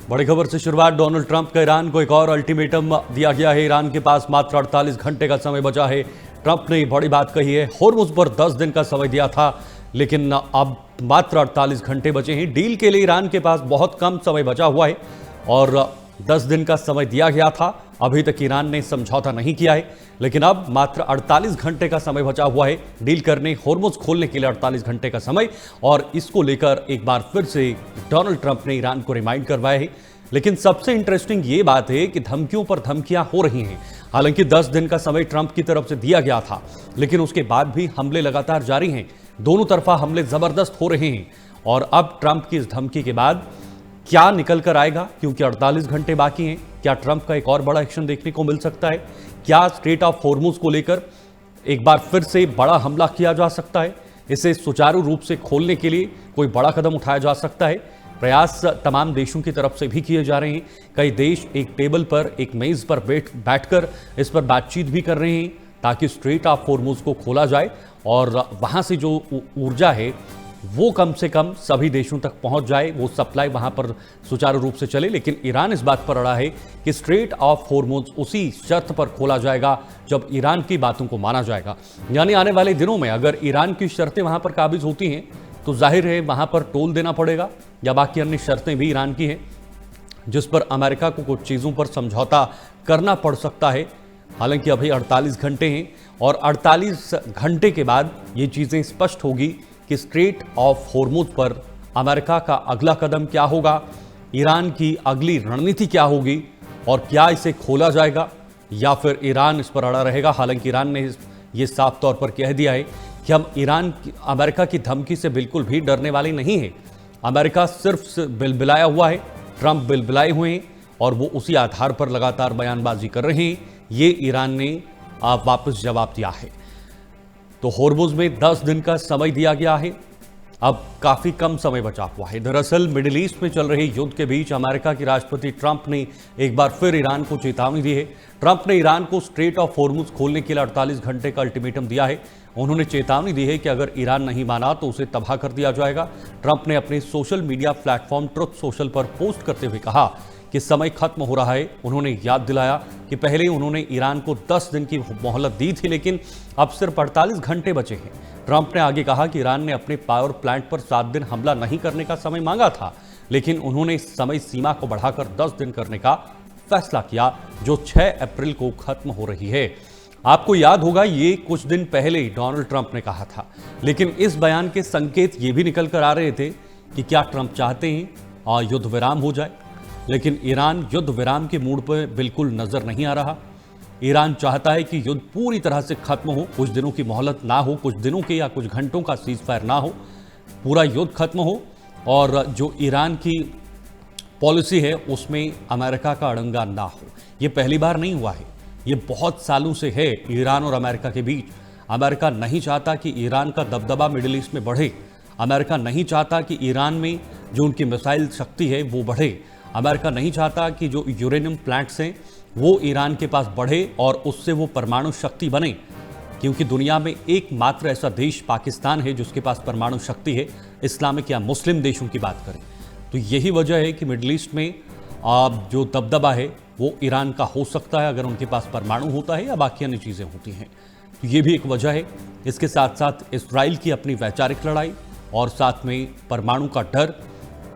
बड़ी खबर से शुरुआत। डोनाल्ड ट्रंप का ईरान को एक और अल्टीमेटम दिया गया है। ईरान के पास मात्र 48 घंटे का समय बचा है। ट्रंप ने बड़ी बात कही है। होर्मुज़ पर 10 दिन का समय दिया था, लेकिन अब मात्र 48 घंटे बचे हैं। डील के लिए ईरान के पास बहुत कम समय बचा हुआ है और 10 दिन का समय दिया गया था। अभी तक ईरान ने समझौता नहीं किया है, लेकिन अब मात्र 48 घंटे का समय बचा हुआ है डील करने, होर्मुज़ खोलने के लिए 48 घंटे का समय। और इसको लेकर एक बार फिर से डोनाल्ड ट्रंप ने ईरान को रिमाइंड करवाया है। लेकिन सबसे इंटरेस्टिंग ये बात है कि धमकियों पर धमकियां हो रही हैं। हालांकि 10 दिन का समय ट्रंप की तरफ से दिया गया था, लेकिन उसके बाद भी हमले लगातार जारी हैं। दोनों तरफा हमले जबरदस्त हो रहे हैं। और अब ट्रंप की इस धमकी के बाद क्या निकल कर आएगा, क्योंकि 48 घंटे बाकी हैं। क्या ट्रंप का एक और बड़ा एक्शन देखने को मिल सकता है? क्या स्ट्रेट ऑफ होर्मुज़ को लेकर एक बार फिर से बड़ा हमला किया जा सकता है? इसे सुचारू रूप से खोलने के लिए कोई बड़ा कदम उठाया जा सकता है? प्रयास तमाम देशों की तरफ से भी किए जा रहे हैं। कई देश एक टेबल पर, एक मेज पर बैठकर इस पर बातचीत भी कर रहे हैं ताकि स्ट्रेट ऑफ होर्मुज़ को खोला जाए और वहां से जो ऊर्जा है वो कम से कम सभी देशों तक पहुंच जाए, वो सप्लाई वहां पर सुचारू रूप से चले। लेकिन ईरान इस बात पर अड़ा है कि स्ट्रेट ऑफ होर्मुज़ उसी शर्त पर खोला जाएगा जब ईरान की बातों को माना जाएगा। यानी आने वाले दिनों में अगर ईरान की शर्तें वहां पर काबिज होती हैं तो जाहिर है वहां पर टोल देना पड़ेगा, या बाकी अन्य शर्तें भी ईरान की हैं जिस पर अमेरिका को कुछ चीज़ों पर समझौता करना पड़ सकता है। हालांकि अभी 48 घंटे हैं और 48 घंटे के बाद ये चीज़ें स्पष्ट होगी कि स्ट्रेट ऑफ होर्मुज़ पर अमेरिका का अगला कदम क्या होगा, ईरान की अगली रणनीति क्या होगी और क्या इसे खोला जाएगा या फिर ईरान इस पर अड़ा रहेगा। हालांकि ईरान ने ये साफ तौर पर कह दिया है कि हम अमेरिका की धमकी से बिल्कुल भी डरने वाले नहीं हैं। अमेरिका सिर्फ बिलबिलाया हुआ है, ट्रंप बिलबिलाए हुए हैं और वो उसी आधार पर लगातार बयानबाजी कर रहे हैं। ये ईरान ने वापस जवाब दिया है। तो होर्मुज़ में 10 दिन का समय दिया गया है। अब काफी कम समय बचा हुआ है। दरअसल मिडिल ईस्ट में चल रहे युद्ध के बीच अमेरिका के राष्ट्रपति ट्रंप ने एक बार फिर ईरान को चेतावनी दी है। ट्रंप ने ईरान को स्ट्रेट ऑफ होर्मुज़ खोलने के लिए 48 घंटे का अल्टीमेटम दिया है। उन्होंने चेतावनी दी है कि अगर ईरान नहीं माना तो उसे तबाह कर दिया जाएगा। ट्रंप ने अपने social media platform truth social पर पोस्ट करते हुए कहा कि समय खत्म हो रहा है। उन्होंने याद दिलाया कि पहले उन्होंने ईरान को 10 दिन की मोहलत दी थी, लेकिन अब सिर्फ 48 घंटे बचे हैं। ट्रंप ने आगे कहा कि ईरान ने अपने पावर प्लांट पर 7 दिन हमला नहीं करने का समय मांगा था, लेकिन उन्होंने समय सीमा को बढ़ाकर 10 दिन करने का फैसला किया, जो 6 अप्रैल को खत्म हो रही है। आपको याद होगा ये कुछ दिन पहले डोनाल्ड ट्रंप ने कहा था, लेकिन इस बयान के संकेत ये भी निकल कर आ रहे थे कि क्या ट्रंप चाहते हैं और युद्ध विराम हो जाए। लेकिन ईरान युद्ध विराम के मूड पर बिल्कुल नजर नहीं आ रहा। ईरान चाहता है कि युद्ध पूरी तरह से खत्म हो, कुछ दिनों की मोहलत ना हो, कुछ दिनों के या कुछ घंटों का सीज फायर ना हो, पूरा युद्ध खत्म हो। और जो ईरान की पॉलिसी है उसमें अमेरिका का अड़ंगा ना हो। ये पहली बार नहीं हुआ है, ये बहुत सालों से है ईरान और अमेरिका के बीच। अमेरिका नहीं चाहता कि ईरान का दबदबा मिडिल ईस्ट में बढ़े। अमेरिका नहीं चाहता कि ईरान में जो उनकी मिसाइल शक्ति है वो बढ़े। अमेरिका नहीं चाहता कि जो यूरेनियम प्लांट्स हैं वो ईरान के पास बढ़े और उससे वो परमाणु शक्ति बने, क्योंकि दुनिया में एकमात्र ऐसा देश पाकिस्तान है जिसके पास परमाणु शक्ति है, इस्लामिक या मुस्लिम देशों की बात करें तो। यही वजह है कि मिडिल ईस्ट में जो दबदबा है वो ईरान का हो सकता है अगर उनके पास परमाणु होता है या बाकी अन्य चीज़ें होती हैं। तो ये भी एक वजह है। इसके साथ साथ इजराइल की अपनी वैचारिक लड़ाई और साथ में परमाणु का डर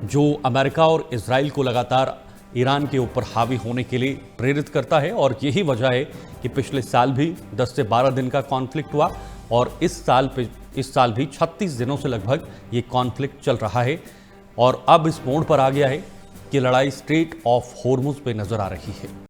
जो अमेरिका और इजराइल को लगातार ईरान के ऊपर हावी होने के लिए प्रेरित करता है। और यही वजह है कि पिछले साल भी 10 से 12 दिन का कॉन्फ्लिक्ट हुआ और इस साल भी 36 दिनों से लगभग ये कॉन्फ्लिक्ट चल रहा है। और अब इस मोड़ पर आ गया है कि लड़ाई स्ट्रेट ऑफ होर्मुज़ पे नजर आ रही है।